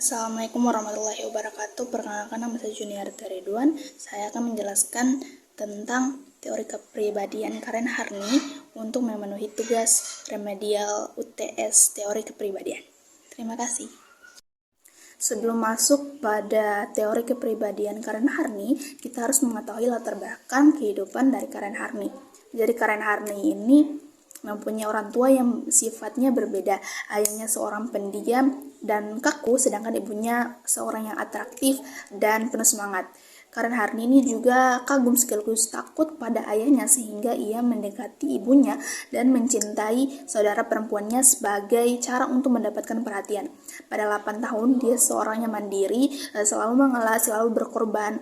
Assalamualaikum warahmatullahi wabarakatuh. Perkenalkan, nama saya Juniarta Ridwan. Saya akan menjelaskan tentang teori kepribadian Karen Harney untuk memenuhi tugas remedial UTS teori kepribadian. Terima kasih. Sebelum masuk pada teori kepribadian Karen Harney, kita harus mengetahui latar belakang kehidupan dari Karen Harney. Jadi Karen Harney ini mempunyai orang tua yang sifatnya berbeda. Ayahnya seorang pendiam dan kaku, sedangkan ibunya seorang yang atraktif dan penuh semangat. Karen Harney ini juga kagum sekaligus takut pada ayahnya, sehingga ia mendekati ibunya dan mencintai saudara perempuannya sebagai cara untuk mendapatkan perhatian. Pada 8 tahun, dia seorang yang mandiri, selalu mengalah, selalu berkorban,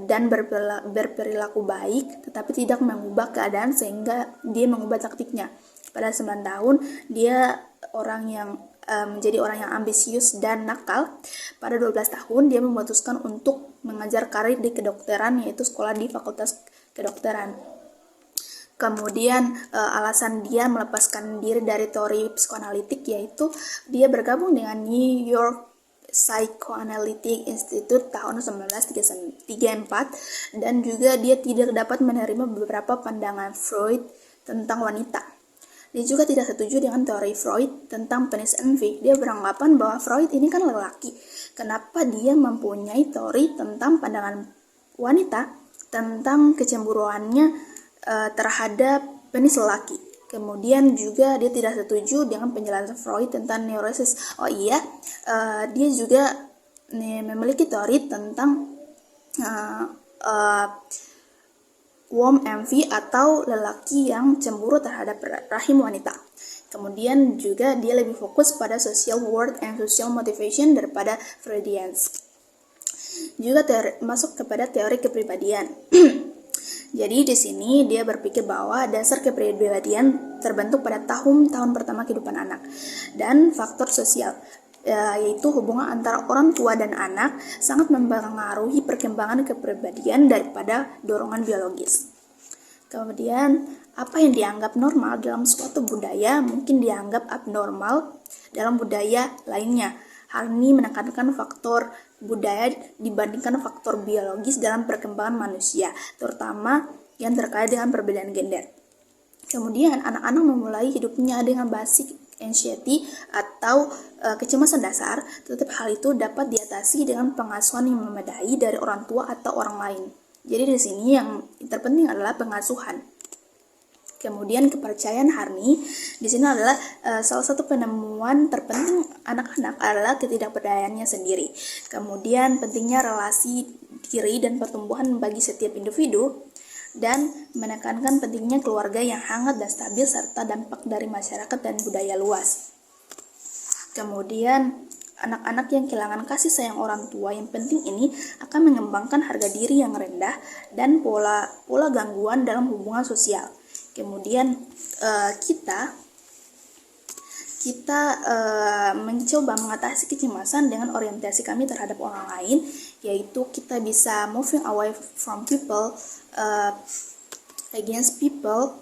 dan berperilaku baik, tetapi tidak mengubah keadaan sehingga dia mengubah taktiknya. Pada 9 tahun, dia menjadi orang yang ambisius dan nakal. Pada 12 tahun, dia memutuskan untuk mengajar karir di kedokteran, yaitu sekolah di Fakultas Kedokteran. Kemudian alasan dia melepaskan diri dari teori psikoanalitik yaitu dia bergabung dengan New York Psychoanalytic Institute tahun 1934, dan juga dia tidak dapat menerima beberapa pandangan Freud tentang wanita. Dia juga tidak setuju dengan teori Freud tentang penis envy. Dia beranggapan bahwa Freud ini kan lelaki. Kenapa dia mempunyai teori tentang pandangan wanita tentang kecemburuannya terhadap penis lelaki. Kemudian juga dia tidak setuju dengan penjelasan Freud tentang neurosis. Dia juga memiliki teori tentang warm envy atau lelaki yang cemburu terhadap rahim wanita. Kemudian juga dia lebih fokus pada social worth and social motivation daripada Freudians. Juga masuk kepada teori kepribadian. Jadi di sini dia berpikir bahwa dasar kepribadian terbentuk pada tahun-tahun pertama kehidupan anak dan faktor sosial, yaitu hubungan antara orang tua dan anak sangat mempengaruhi perkembangan kepribadian daripada dorongan biologis. Kemudian, apa yang dianggap normal dalam suatu budaya mungkin dianggap abnormal dalam budaya lainnya. Hal ini menekankan faktor budaya dibandingkan faktor biologis dalam perkembangan manusia, terutama yang terkait dengan perbedaan gender. Kemudian, anak-anak memulai hidupnya dengan basic anxiety atau kecemasan dasar, tetapi hal itu dapat diatasi dengan pengasuhan yang memadai dari orang tua atau orang lain. Jadi di sini yang terpenting adalah pengasuhan. Kemudian kepercayaan Harney di sini adalah salah satu penemuan terpenting anak-anak adalah ketidakberdayaannya sendiri. Kemudian pentingnya relasi diri dan pertumbuhan bagi setiap individu, dan menekankan pentingnya keluarga yang hangat dan stabil serta dampak dari masyarakat dan budaya luas. Kemudian anak-anak yang kehilangan kasih sayang orang tua yang penting ini akan mengembangkan harga diri yang rendah dan pola gangguan dalam hubungan sosial. Kemudian kita mencoba mengatasi kecemasan dengan orientasi kami terhadap orang lain, yaitu kita bisa moving away from people, against people,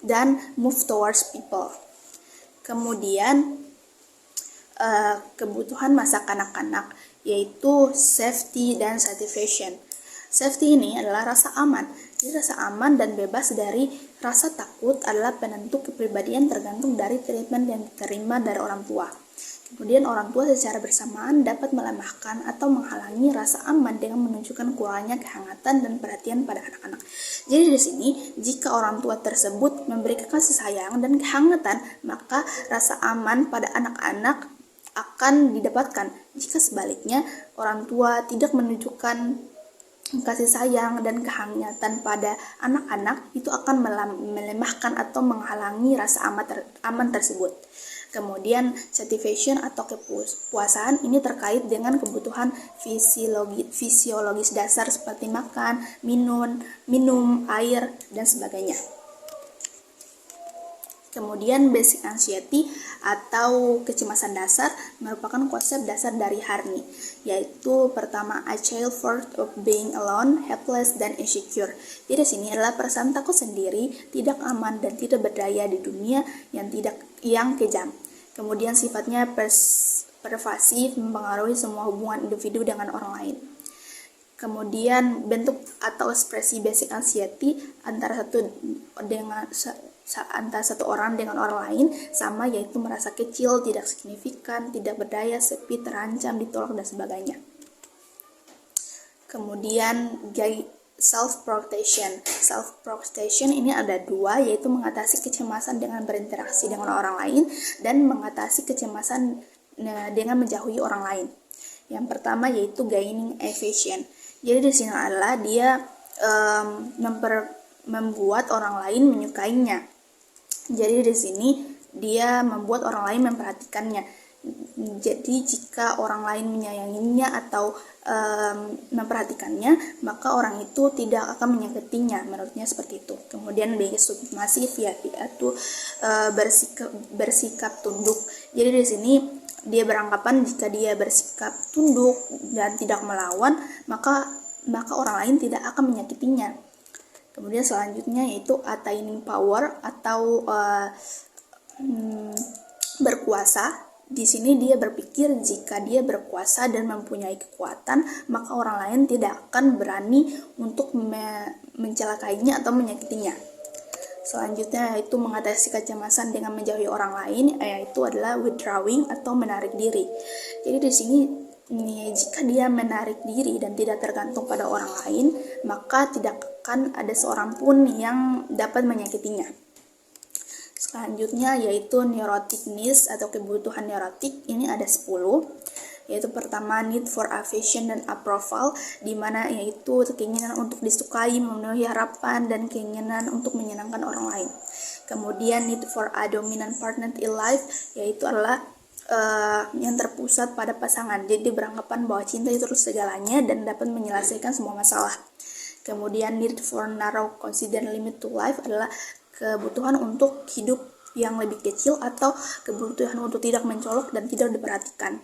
dan move towards people. Kemudian kebutuhan masa kanak-kanak yaitu safety dan satisfaction. Safety ini adalah rasa aman. Jadi rasa aman dan bebas dari rasa takut adalah penentu kepribadian tergantung dari treatment yang diterima dari orang tua. Kemudian orang tua secara bersamaan dapat melemahkan atau menghalangi rasa aman dengan menunjukkan kurangnya kehangatan dan perhatian pada anak-anak. Jadi di sini, jika orang tua tersebut memberikan kasih sayang dan kehangatan, maka rasa aman pada anak-anak akan didapatkan. Jika sebaliknya, orang tua tidak menunjukkan kasih sayang dan kehangatan pada anak-anak, itu akan melemahkan atau menghalangi rasa aman tersebut. Kemudian satisfaction atau kepuasan ini terkait dengan kebutuhan fisiologis dasar seperti makan, minum, air, dan sebagainya. Kemudian basic anxiety atau kecemasan dasar merupakan konsep dasar dari Harney, yaitu pertama a child fear of being alone, helpless, dan insecure. Jadi sini adalah perasaan takut sendiri, tidak aman dan tidak berdaya di dunia yang kejam. Kemudian sifatnya pervasif, mempengaruhi semua hubungan individu dengan orang lain. Kemudian bentuk atau ekspresi basic anxiety antara satu orang dengan orang lain sama, yaitu merasa kecil, tidak signifikan, tidak berdaya, sepi, terancam, ditolak, dan sebagainya. Kemudian self-protection. Self-protection ini ada dua, yaitu mengatasi kecemasan dengan berinteraksi dengan orang lain dan mengatasi kecemasan dengan menjauhi orang lain. Yang pertama yaitu gaining evasion. Jadi di sini adalah dia membuat orang lain menyukainya. Jadi di sini dia membuat orang lain memperhatikannya. Jadi jika orang lain menyayanginya atau memperhatikannya, maka orang itu tidak akan menyakitinya, menurutnya seperti itu. Kemudian being submissive yaitu bersikap tunduk. Jadi di sini dia beranggapan jika dia bersikap tunduk dan tidak melawan, maka orang lain tidak akan menyakitinya. Kemudian selanjutnya yaitu attaining power atau berkuasa. Di sini dia berpikir jika dia berkuasa dan mempunyai kekuatan, maka orang lain tidak akan berani untuk mencelakainya atau menyakitinya. Selanjutnya yaitu mengatasi kecemasan dengan menjauhi orang lain, yaitu adalah withdrawing atau menarik diri. Jadi di sini jika dia menarik diri dan tidak tergantung pada orang lain, maka tidak akan ada seorang pun yang dapat menyakitinya. Selanjutnya yaitu neurotic needs atau kebutuhan neurotik. Ini ada 10, yaitu pertama need for affection dan approval, di mana yaitu keinginan untuk disukai, memenuhi harapan, dan keinginan untuk menyenangkan orang lain. Kemudian need for a dominant partner in life, yaitu adalah yang terpusat pada pasangan. Jadi beranggapan bahwa cinta itu segalanya dan dapat menyelesaikan semua masalah. Kemudian need for narrow consider limit to life adalah kebutuhan untuk hidup yang lebih kecil atau kebutuhan untuk tidak mencolok dan tidak diperhatikan.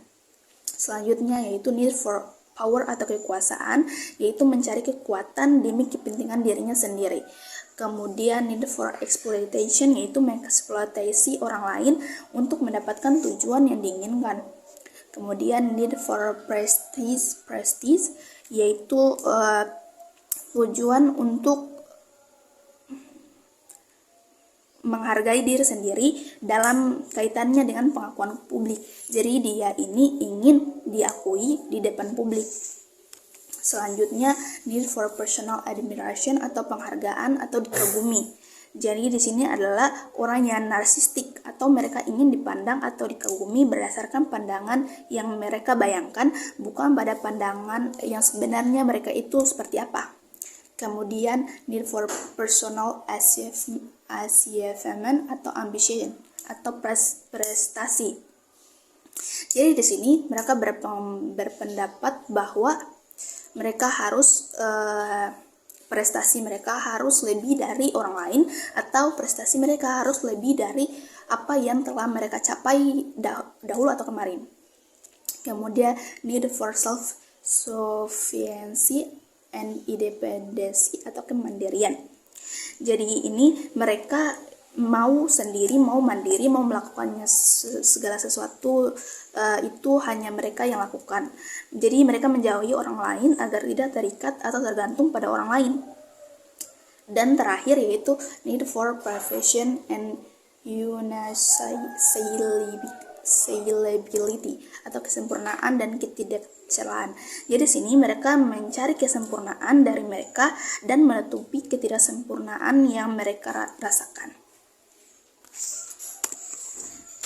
Selanjutnya yaitu need for power atau kekuasaan, yaitu mencari kekuatan demi kepentingan dirinya sendiri. Kemudian need for exploitation, yaitu mengeksploitasi orang lain untuk mendapatkan tujuan yang diinginkan. Kemudian need for prestige, yaitu tujuan untuk menghargai diri sendiri dalam kaitannya dengan pengakuan publik. Jadi dia ini ingin diakui di depan publik. Selanjutnya need for personal admiration atau penghargaan atau dikagumi. Jadi di sini adalah orang yang narsistik atau mereka ingin dipandang atau dikagumi berdasarkan pandangan yang mereka bayangkan, bukan pada pandangan yang sebenarnya mereka itu seperti apa. Kemudian need for personal achievement atau ambition atau prestasi. Jadi di sini mereka berpendapat bahwa mereka harus prestasi mereka harus lebih dari orang lain, atau prestasi mereka harus lebih dari apa yang telah mereka capai dahulu atau kemarin. Kemudian need for self-sufficiency and independency atau kemandirian. Jadi ini mereka mau sendiri, mau mandiri, mau melakukannya segala sesuatu itu hanya mereka yang lakukan. Jadi mereka menjauhi orang lain agar tidak terikat atau tergantung pada orang lain. Dan terakhir yaitu need for perfection and unassailability atau kesempurnaan dan ketidakcelaan. Jadi sini mereka mencari kesempurnaan dari mereka dan menutupi ketidaksempurnaan yang mereka rasakan.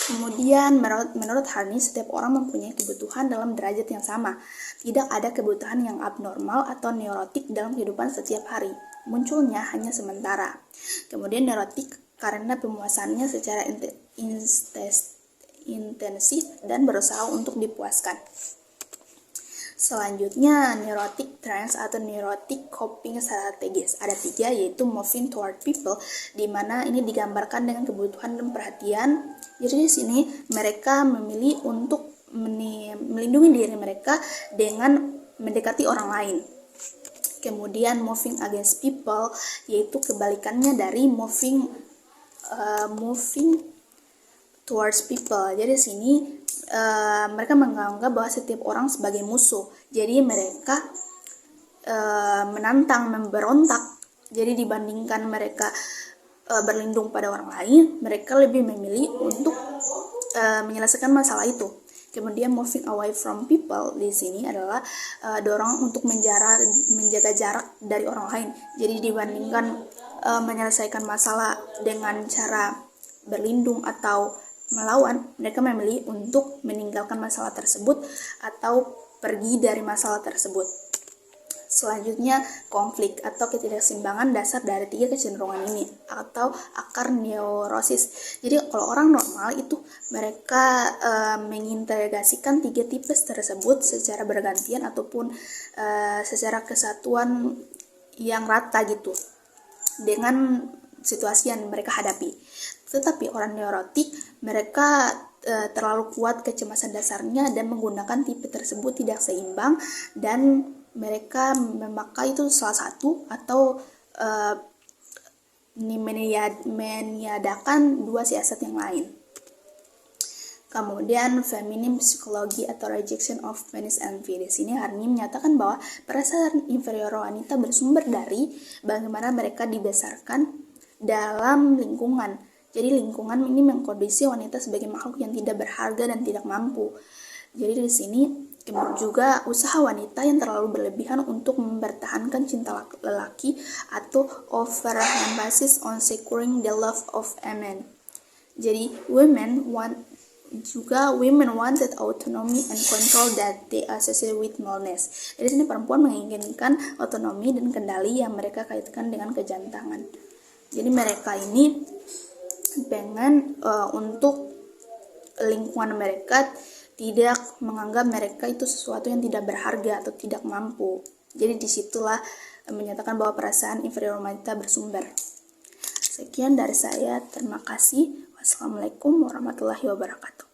Kemudian menurut hal ini setiap orang mempunyai kebutuhan dalam derajat yang sama. Tidak ada kebutuhan yang abnormal atau neurotik dalam kehidupan setiap hari. Munculnya hanya sementara. Kemudian neurotik karena pemuasannya secara intensif dan berusaha untuk dipuaskan. Selanjutnya neurotic trends atau neurotic coping strategies. Ada 3, yaitu moving toward people, di mana ini digambarkan dengan kebutuhan dan perhatian. Jadi di sini mereka memilih untuk melindungi diri mereka dengan mendekati orang lain. Kemudian moving against people, yaitu kebalikannya dari moving towards people. Jadi di sini mereka menganggap bahwa setiap orang sebagai musuh. Jadi mereka menantang, memberontak. Jadi dibandingkan mereka berlindung pada orang lain, mereka lebih memilih untuk menyelesaikan masalah itu. Kemudian moving away from people di sini adalah dorong untuk menjaga jarak dari orang lain. Jadi dibandingkan menyelesaikan masalah dengan cara berlindung atau melawan, mereka memilih untuk meninggalkan masalah tersebut atau pergi dari masalah tersebut. Selanjutnya, konflik atau ketidakseimbangan dasar dari 3 kecenderungan ini atau akar neurosis. Jadi kalau orang normal itu mereka mengintegrasikan 3 tipes tersebut secara bergantian ataupun secara kesatuan yang rata gitu dengan situasi yang mereka hadapi. Tetapi orang neurotik mereka terlalu kuat kecemasan dasarnya dan menggunakan tipe tersebut tidak seimbang, dan mereka memakai itu salah satu atau meniadakan 2 siasat yang lain. Kemudian feminim psikologi atau rejection of feminist envy. Di sini Harni menyatakan bahwa perasaan inferior wanita bersumber dari bagaimana mereka dibesarkan dalam lingkungan. Jadi lingkungan ini mengkondisi wanita sebagai makhluk yang tidak berharga dan tidak mampu. Jadi di sini juga usaha wanita yang terlalu berlebihan untuk mempertahankan cinta lelaki atau overemphasis on securing the love of a man. Jadi women wanted autonomy and control that they associate with maleness. Jadi sini perempuan menginginkan otonomi dan kendali yang mereka kaitkan dengan kejantangan. Jadi mereka ini pengen untuk lingkungan mereka tidak menganggap mereka itu sesuatu yang tidak berharga atau tidak mampu. Jadi disitulah menyatakan bahwa perasaan inferior wanita bersumber. Sekian dari saya, terima kasih. Wassalamualaikum warahmatullahi wabarakatuh.